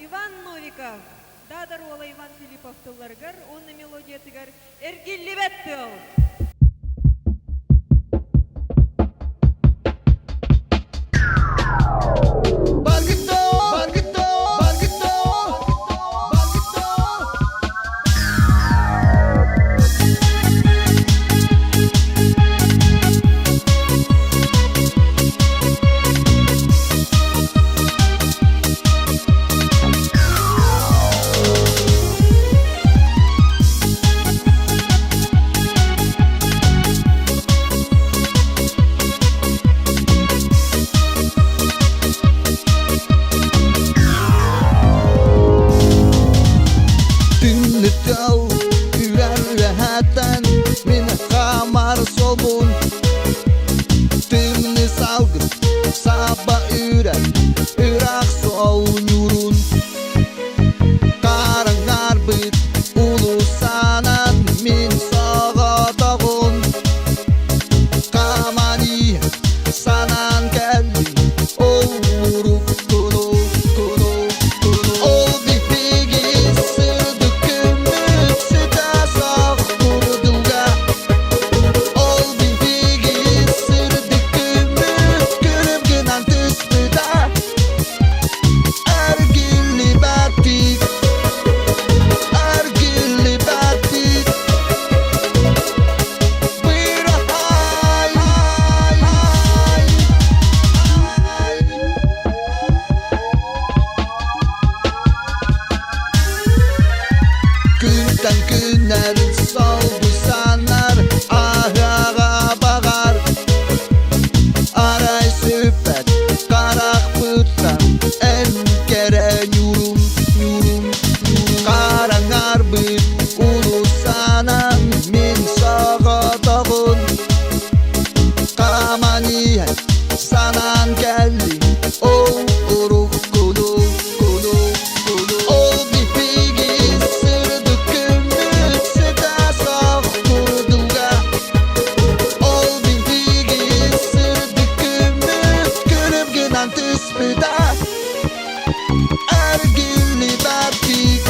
Иван Новиков. Дадар ола Иван Филиппов тылларгар, онны мелодия тыгар эргиллибет тыл. Tau ürer rahattan min kamar sobun Tümni salgın saba ürer Irak sol nyurun Karangar bit ulusanan min sağa dağın Kamani sanan geldi ol vuruk kulu kulu kulu Ol bipigi sırdı Günden günler soldu sanlar Ahrağa bağar Aray süpet Karak pıttan En kere yurum yurum yurum Karangar bit Ulusana Min sağa dağın Kamaniye Sanan geldi O uruk kulu kulu kulu O bipigi sırdı kümlük Sıda sağ kurduga O bipigi sırdı kümlük Kürüp gınan tüspüda Ergili batik